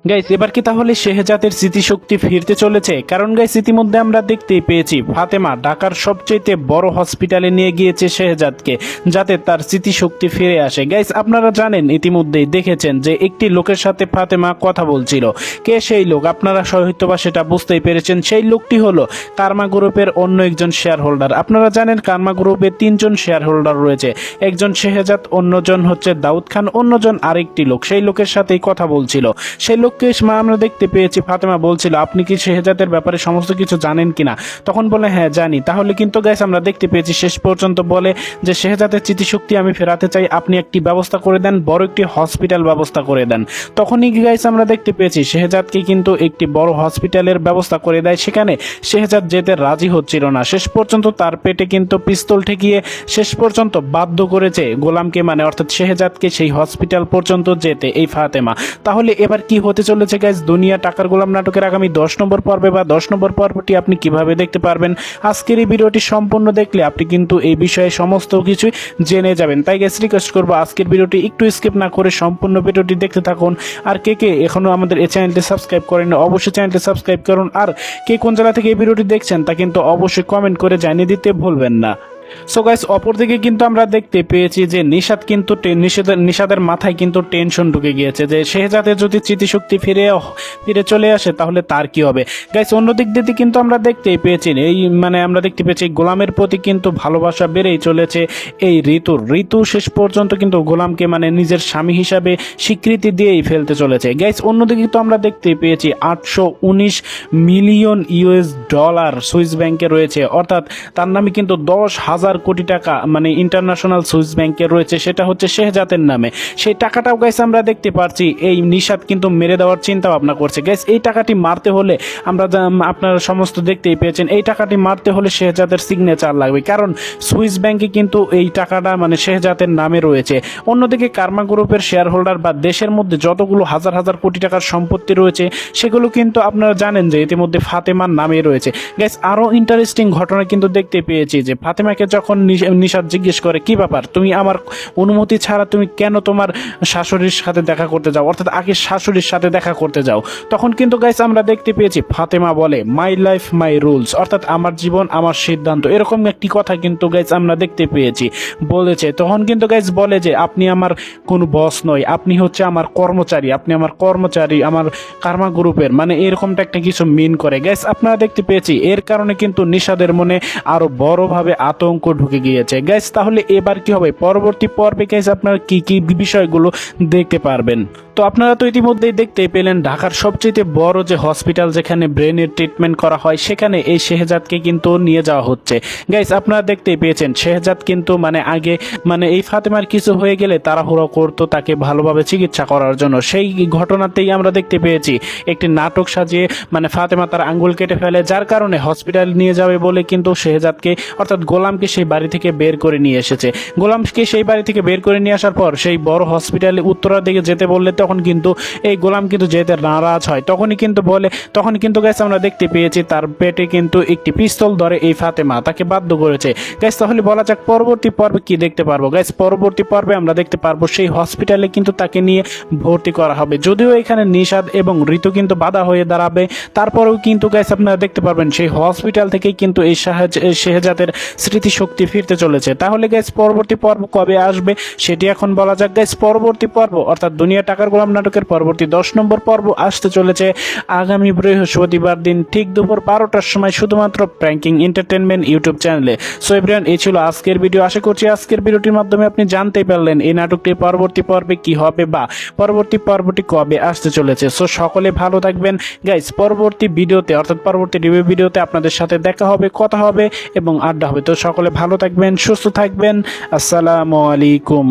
Guys এবার কি তাহলে শেহজাদের স্মৃতিশক্তি ফিরতে চলেছে? কারণ গাইস ইতিমধ্যে আমরা দেখতেই পেয়েছি ফাতেমা ঢাকার সবচেয়ে বড় হসপিটালে নিয়ে গিয়েছে শেহজাদকে, যাতে তার স্মৃতিশক্তি ফিরে আসে। গাইস আপনারা জানেন, ইতিমধ্যেই দেখেছেন যে একটি লোকের সাথে ফাতেমা কথা বলছিল। কে সেই লোক? আপনারা হয়তো বা সেটা বুঝতেই পেরেছেন। সেই লোকটি হলো কার্মা গ্রুপের অন্য একজন শেয়ার হোল্ডার। আপনারা জানেন কার্মা গ্রুপে 3জন শেয়ার হোল্ডার রয়েছে, একজন শেহজাদ, অন্যজন হচ্ছে দাউদ খান, অন্যজন আরেকটি লোক। সেই লোকের সাথেই কথা বলছিল। সেই লোককে আমরা দেখতে পেয়েছি ফাতেমা বলছিল, আপনি কি শেহজাদের ব্যাপারে সমস্ত কিছু জানেন কিনা? তখন বলে হ্যাঁ জানি। তাহলে কিন্তু গাইস আমরা দেখতে পেয়েছি শেষ পর্যন্ত বলে যে শেহজাদের স্মৃতিশক্তি আমি ফেরাতে চাই, আপনি একটি ব্যবস্থা করে দেন, বড় একটি হসপিটাল ব্যবস্থা করে দেন। তখনই গাইস আমরা দেখতে পেয়েছি শেহজাদকে কিন্তু একটি বড় হসপিটালের ব্যবস্থা করে দেয়। সেখানে শেহজাদ যেতে রাজি হচ্ছিল না। শেষ পর্যন্ত তার পেটে কিন্তু পিস্তল ঠেকিয়ে শেষ পর্যন্ত বাধ্য করেছে গোলামকে, মানে অর্থাৎ শেহজাদকে সেই হসপিটাল পর্যন্ত যেতে এই ফাতেমা। তাহলে এবার কি হতে চলেছে গাইস দুনিয়া টাকার গোলাম নাটকের আগামী 10 নম্বর পর্বে বা 10 নম্বর পর্বটি আপনি কিভাবে দেখতে পারবেন? আজকের এই ভিডিওটি সম্পূর্ণ দেখলে আপনি কিন্তু এই বিষয়ে সমস্ত কিছু জেনে যাবেন। তাই গাইস রিকোয়েস্ট করবো আজকের ভিডিওটি একটু স্কিপ না করে সম্পূর্ণ ভিডিওটি দেখতে থাকুন। আর কে কে এখনো আমাদের এই চ্যানেলটি সাবস্ক্রাইব করেন অবশ্যই চ্যানেলটি সাবস্ক্রাইব করুন। আর কে কোন জেলা থেকে এই ভিডিওটি দেখছেন তা কিন্তু অবশ্যই কমেন্ট করে জানিয়ে দিতে ভুলবেন না। সো গাইস অপরদিকে কিন্তু আমরা দেখতে পেয়েছি যে নিশাদের মাথায় কিন্তু টেনশন ঢুকে গিয়েছে যে শেহজাদের যদি স্মৃতিশক্তি ফিরে চলে আসে তাহলে তার কি হবে। গাইস অন্যদিক দিয়ে কিন্তু আমরা দেখতেই পেয়েছি আমরা দেখতে পেয়েছি গোলামের প্রতি কিন্তু ভালোবাসা বেড়েই চলেছে এই ঋতু শেষ পর্যন্ত কিন্তু গোলামকে নিজের স্বামী হিসাবে স্বীকৃতি দিয়েই ফেলতে চলেছে। গাইস অন্যদিকে তো আমরা দেখতেই পেয়েছি 819 মিলিয়ন ইউএস ডলার সুইস ব্যাংকে রয়েছে, অর্থাৎ তার নামে কিন্তু 10,000 কোটি টাকা ইন্টারন্যাশনাল সুইস ব্যাংকে রয়েছে, সেটা হচ্ছে শেহজাদের নামে। সেই টাকাটাও গাইস আমরা দেখতে পাচ্ছি এই নিশাদ কিন্তু মেরে দেওয়ার চিন্তা ভাবনা করছে। গাইস এই টাকাটি মারতে হলে আপনারা সমস্ত দেখতেই পেয়েছেন, এই টাকাটি মারতে হলে শেহজাদের সিগনেচার লাগবে, কারণ সুইস ব্যাংকে কিন্তু এই টাকাটা শেহজাদের নামে রয়েছে। অন্যদিকে কার্মা গ্রুপের শেয়ার হোল্ডার বা দেশের মধ্যে যতগুলো হাজার হাজার কোটি টাকার সম্পত্তি রয়েছে সেগুলো কিন্তু আপনারা জানেন যে ইতিমধ্যে ফাতেমার নামে রয়েছে। গাইস আরো ইন্টারেস্টিং ঘটনা কিন্তু দেখতে পেয়েছি যে ফাতেমাকে যখন নিশাদ জিজ্ঞেস করে, কি ব্যাপার, তুমি আমার অনুমতি ছাড়া তুমি কেন তোমার শাশুড়ির সাথে দেখা করতে যাও, অর্থাৎ আগে শাশুড়ির সাথে দেখা করতে যাও? তখন কিন্তু গাইস আমরা দেখতে পেয়েছি ফাতেমা বলে মাই লাইফ মাই রুলস, অর্থাৎ আমার জীবন আমার সিদ্ধান্ত, এরকম একটি কথা কিন্তু গাইস আমরা দেখতে পেয়েছি বলেছে। তখন কিন্তু গাইস বলে যে আপনি আমার কোনো বস নয়, আপনি হচ্ছে আমার কর্মচারী, আমার কার্মা গ্রুপের, এরকমটা একটা কিছু মিন করে। গাইস আপনারা দেখতে পেয়েছি এর কারণে কিন্তু নিশাদের মনে আরো বড়ভাবে আতঙ্ক ঢুকে গিয়েছে। গাইস তাহলে এবার কি হবে পরবর্তী পর্বে? গাইস আপনারা কি কি বিষয়গুলো দেখতে পারবেন? তো আপনারা তো ইতিমধ্যেই দেখতেই পেলেন ঢাকার সবচেয়ে বড় যে হসপিটাল যেখানে ব্রেনের ট্রিটমেন্ট করা হয় সেখানে এই শেহজাদকে কিন্তু নিয়ে যাওয়া হচ্ছে। গাইস আপনারা দেখতেই পেয়েছেন শেহজাদ কিন্তু আগে এই ফাতেমার কিছু হয়ে গেলে তাড়াহুড়ো করতো তাকে ভালোভাবে চিকিৎসা করার জন্য। সেই ঘটনাতেই আমরা দেখতে পেয়েছি একটি নাটক সাজিয়ে ফাতেমা তার আঙ্গুল কেটে ফেলে, যার কারণে হসপিটাল নিয়ে যাবে বলে কিন্তু শেহজাদকে অর্থাৎ গোলামকে সেই বাড়ি থেকে বের করে নিয়ে এসেছে। গোলামকে সেই বাড়ি থেকে বের করে নিয়ে আসার পর সেই বড় হসপিটালে উত্তরার দিকে যেতে বললে তখন কিন্তু এই গোলাম কিন্তু যেতে নারাজ হয়। তখন কিন্তু গাইস আমরা দেখতে পেয়েছি তার পেটে কিন্তু একটি পিস্তল ধরে এই ফাতেমা, তাকে বাধ্য করেছে। গাইস তাহলে বলা যাক পরবর্তী পর্বে কি দেখতে পারবো? গাইস পরবর্তী পর্বে আমরা দেখতে পারবো সেই হসপিটালে কিন্তু তাকে নিয়ে ভর্তি করা হবে, যদিও এখানে নিশাদ এবং ঋতু কিন্তু বাধা হয়ে দাঁড়াবে। তারপরেও কিন্তু গাইস আপনারা দেখতে পারবেন সেই হসপিটাল থেকেই কিন্তু এই শেহজাদের স্মৃতিশক্তি ফিরতে চলেছে। তাহলে গাইস পরবর্তী পর্ব কবে আসবে সেটি এখন বলা যাক। গাইস পরবর্তী পর্ব অর্থাৎ দুনিয়া টাকার গোলাম নাটকের পরবর্তী 10 নম্বর পর্ব আসতে চলেছে আগামী বৃহস্পতিবার দিন ঠিক দুপুর 12টার সময়, শুধুমাত্র প্র্যাঙ্কিং এন্টারটেনমেন্ট ইউটিউব চ্যানেলে। সো এভরিওয়ান, এই ছিল আজকের ভিডিও। আশা করছি আজকের ভিডিওটির মাধ্যমে আপনি জানতে পারলেন এই নাটকটির পরবর্তী পর্বে কি হবে বা পরবর্তী পর্বটি কবে আসতে চলেছে। সো সকলে ভালো থাকবেন গাইস। পরবর্তী ভিডিওতে অর্থাৎ পরবর্তী রিভিউ ভিডিওতে আপনাদের সাথে দেখা হবে, কথা হবে এবং আড্ডা হবে। তো সকলে ভালো থাকবেন, সুস্থ থাকবেন। আসসালামু আলাইকুম।